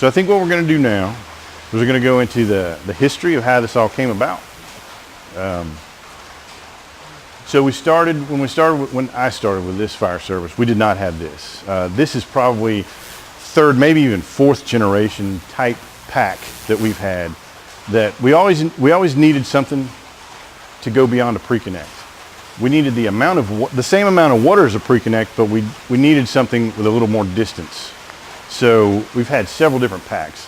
So I think what we're going to do now is we're going to go into the history of how this all came about. So when I started with this fire service, we did not have this. This is probably third, maybe even fourth generation type pack that we've had, that we always needed something to go beyond a pre-connect. We needed the same amount of water as a pre-connect, but we needed something with a little more distance. So we've had several different packs.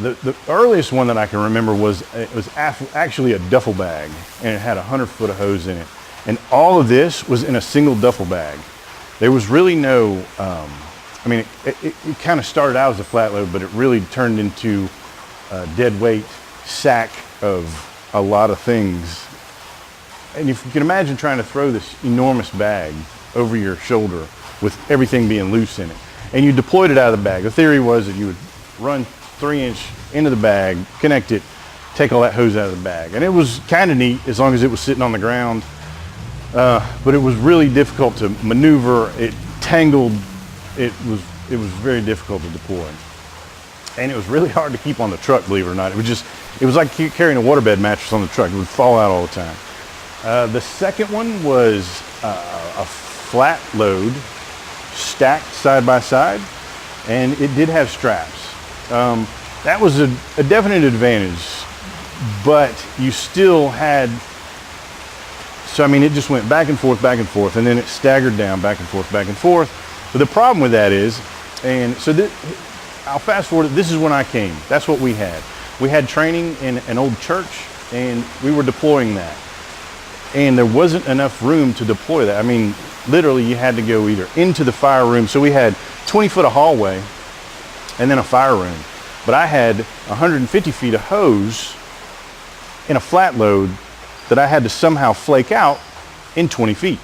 The earliest one that I can remember was actually a duffel bag, and it had 100 foot of hose in it. And all of this was in a single duffel bag. There was really no, it kind of started out as a flat load, but it really turned into a dead weight sack of a lot of things. And if you can imagine trying to throw this enormous bag over your shoulder with everything being loose in it. And you deployed it out of the bag. The theory was that you would run 3-inch into the bag, connect it, take all that hose out of the bag. And it was kind of neat as long as it was sitting on the ground. But it was really difficult to maneuver. It tangled. It was very difficult to deploy. And it was really hard to keep on the truck, believe it or not. It was like carrying a waterbed mattress on the truck. It would fall out all the time. The second one was a flat load stacked side by side, and it did have straps. That was a definite advantage, but you still had, so I mean, it just went back and forth, and then it staggered down back and forth. But the problem with that is, and so I'll fast forward, this is when I came. That's what we had. We had training in an old church, and we were deploying that. And there wasn't enough room to deploy that. I mean, literally you had to go either into the fire room. So we had 20 foot of hallway and then a fire room. But I had 150 feet of hose in a flat load that I had to somehow flake out in 20 feet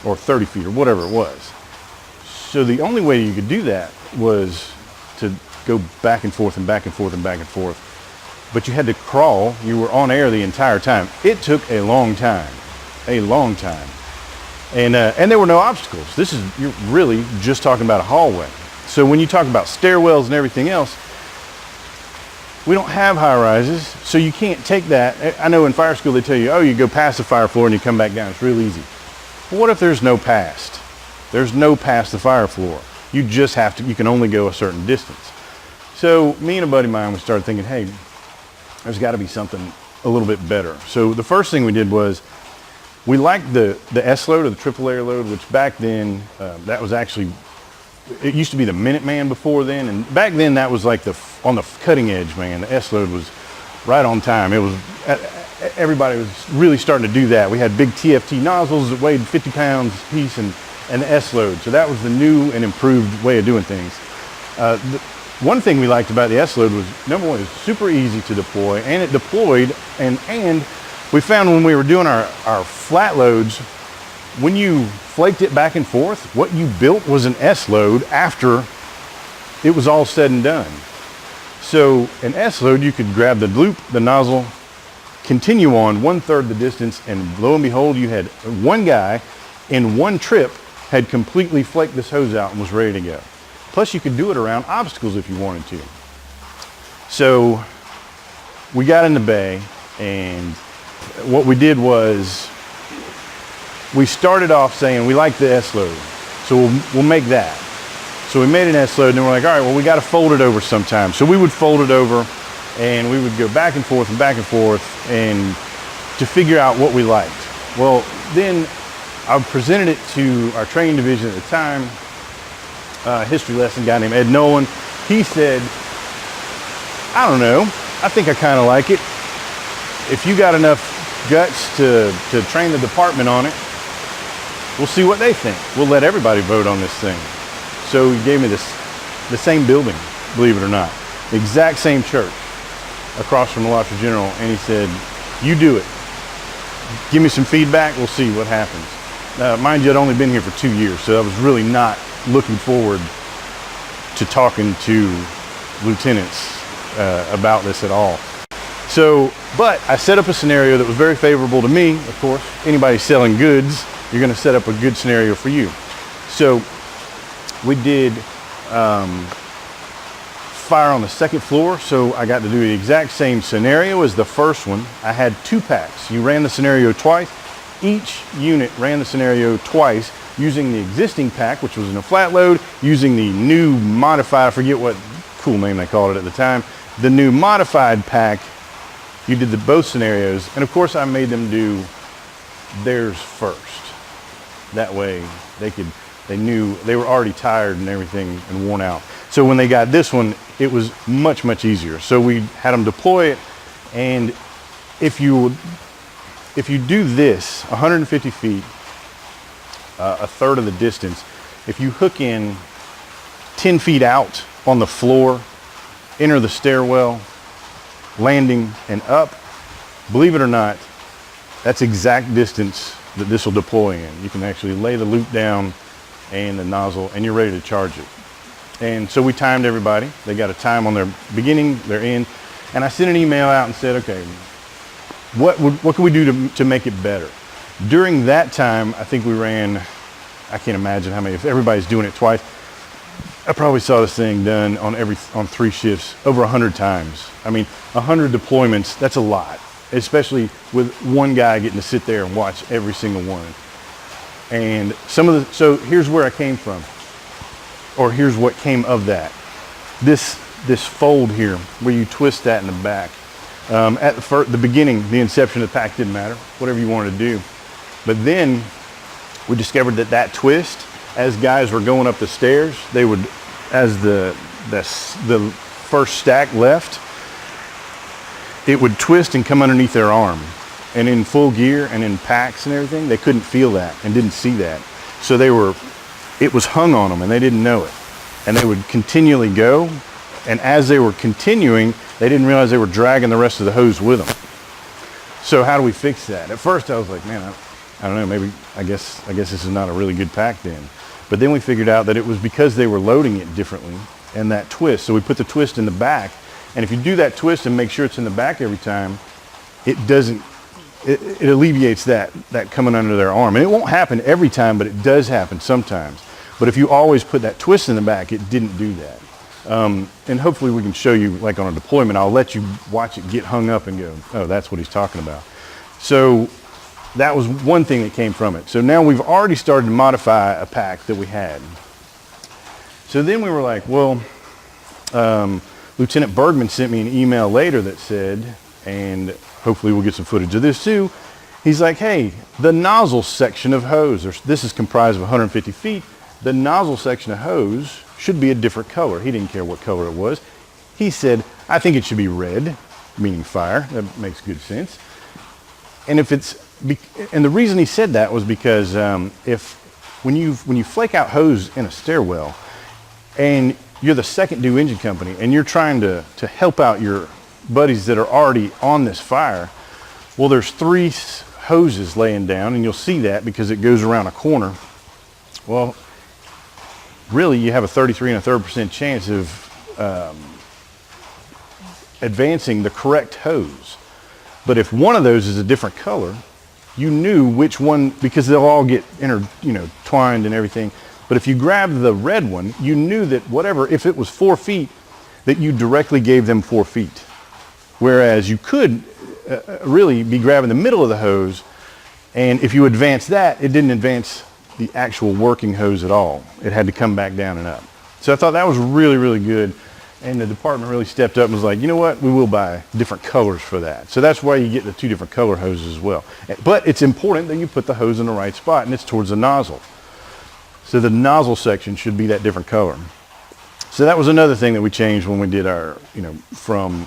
or 30 feet or whatever it was. So the only way you could do that was to go back and forth. But you had to crawl. You were on air the entire time. It took a long time. And there were no obstacles. You're really just talking about a hallway. So when you talk about stairwells and everything else, we don't have high rises, so you can't take that. I know in fire school they tell you, oh, you go past the fire floor and you come back down. It's real easy. But what if there's no past? There's no past the fire floor. You can only go a certain distance. So me and a buddy of mine, we started thinking, hey, there's got to be something a little bit better. So the first thing we did was we liked the S load or the triple layer load, which back then that was actually, it used to be the Minuteman before then, and back then that was like on the cutting edge, man. The S load was right on time. It was everybody was really starting to do that. We had big TFT nozzles that weighed 50 pounds a piece, and the S load. So that was the new and improved way of doing things. One thing we liked about the S-load was, number one, it was super easy to deploy, and it deployed, and we found when we were doing our flat loads, when you flaked it back and forth, what you built was an S-load after it was all said and done. So an S-load, you could grab the loop, the nozzle, continue on 1/3 the distance, and lo and behold, you had one guy in one trip had completely flaked this hose out and was ready to go. Plus you could do it around obstacles if you wanted to. So we got in the bay, and what we did was we started off saying we like the S-load, so we'll make that. So we made an S-load, and then we're like, all right, well, we got to fold it over sometime. So we would fold it over, and we would go back and forth and to figure out what we liked. Well, then I presented it to our training division at the time, history lesson guy named Ed Nolan. He said, I don't know, I think I kind of like it. If you got enough guts to train the department on it, we'll see what they think. We'll let everybody vote on this thing. So he gave me the same building, believe it or not, the exact same church across from the Lottery General, and he said, you do it. Give me some feedback, we'll see what happens. Mind you, I'd only been here for 2 years, so I was really not looking forward to talking to lieutenants about this at all. So, but I set up a scenario that was very favorable to me. Of course, anybody selling goods, you're going to set up a good scenario for you. So we did fire on the second floor, so I got to do the exact same scenario as the first one. I had 2 packs. You ran the scenario twice. Each unit ran the scenario twice using the existing pack, which was in a flat load, using the new modified, I forget what cool name they called it at the time, the new modified pack. You did both scenarios, and of course I made them do theirs first. That way they knew they were already tired and everything and worn out. So when they got this one, it was much, much easier. So we had them deploy it, and if you do this 150 feet, a third of the distance, if you hook in 10 feet out on the floor, enter the stairwell, landing and up, believe it or not, that's exact distance that this will deploy in. You can actually lay the loop down and the nozzle, and you're ready to charge it. And so we timed everybody. They got a time on their beginning, their end, and I sent an email out and said, okay, what can we do to make it better? During that time, I think we ran, I can't imagine how many, if everybody's doing it twice, I probably saw this thing done on 3 shifts over 100 times. I mean, 100 deployments, that's a lot, especially with one guy getting to sit there and watch every single one. And so here's where I came from, or here's what came of that. This fold here, where you twist that in the back. At the beginning, the inception of the pack didn't matter, whatever you wanted to do. But then we discovered that twist, as guys were going up the stairs, they would, as the first stack left, it would twist and come underneath their arm. And in full gear and in packs and everything, they couldn't feel that and didn't see that. So it was hung on them and they didn't know it. And they would continually go. And as they were continuing, they didn't realize they were dragging the rest of the hose with them. So how do we fix that? At first I was like, man, I don't know, maybe, I guess this is not a really good pack then. But then we figured out that it was because they were loading it differently and that twist. So we put the twist in the back. And if you do that twist and make sure it's in the back every time, it alleviates that coming under their arm. And it won't happen every time, but it does happen sometimes. But if you always put that twist in the back, it didn't do that. And hopefully we can show you, like on a deployment, I'll let you watch it get hung up and go, oh, that's what he's talking about. So that was one thing that came from it. So now we've already started to modify a pack that we had. So then we were like, well, Lieutenant Bergman sent me an email later that said, and hopefully we'll get some footage of this too, he's like, hey, the nozzle section of hose, this is comprised of 150 feet, the nozzle section of hose should be a different color. He didn't care what color it was. He said, I think it should be red, meaning fire. That makes good sense. And the reason he said that was because when you flake out hose in a stairwell and you're the second due engine company and you're trying to help out your buddies that are already on this fire, well, there's 3 hoses laying down, and you'll see that because it goes around a corner. Well, really you have a 33 1/3% chance of advancing the correct hose. But if one of those is a different color, you knew which one, because they'll all get twined and everything. But if you grabbed the red one, you knew that if it was 4 feet, that you directly gave them 4 feet. Whereas you could really be grabbing the middle of the hose, and if you advance that, it didn't advance the actual working hose at all. It had to come back down and up. So I thought that was really, really good. And the department really stepped up and was like, you know what, we will buy different colors for that. So that's why you get the 2 different color hoses as well. But it's important that you put the hose in the right spot, and it's towards the nozzle. So the nozzle section should be that different color. So that was another thing that we changed when we did our, from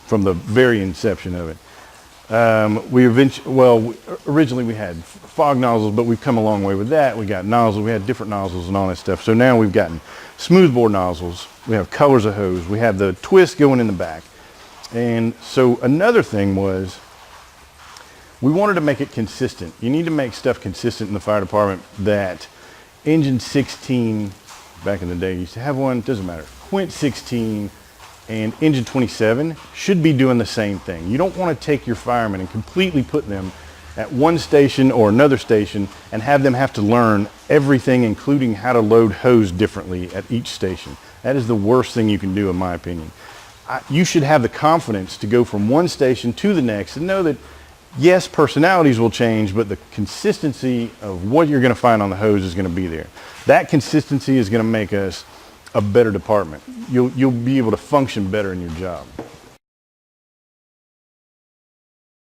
the very inception of it. Originally we had fog nozzles, but we've come a long way with that. We got nozzles, we had different nozzles and all that stuff. So now we've gotten smoothbore nozzles, we have colors of hose, we have the twist going in the back. And so another thing was, we wanted to make it consistent. You need to make stuff consistent in the fire department that engine 16, back in the day, you used to have one, doesn't matter, Quint 16 and engine 27 should be doing the same thing. You don't want to take your firemen and completely put them at one station or another station and have them have to learn everything, including how to load hose differently at each station. That is the worst thing you can do, in my opinion. You should have the confidence to go from one station to the next and know that, yes, personalities will change, but the consistency of what you're going to find on the hose is going to be there. That consistency is going to make us a better department. You'll be able to function better in your job.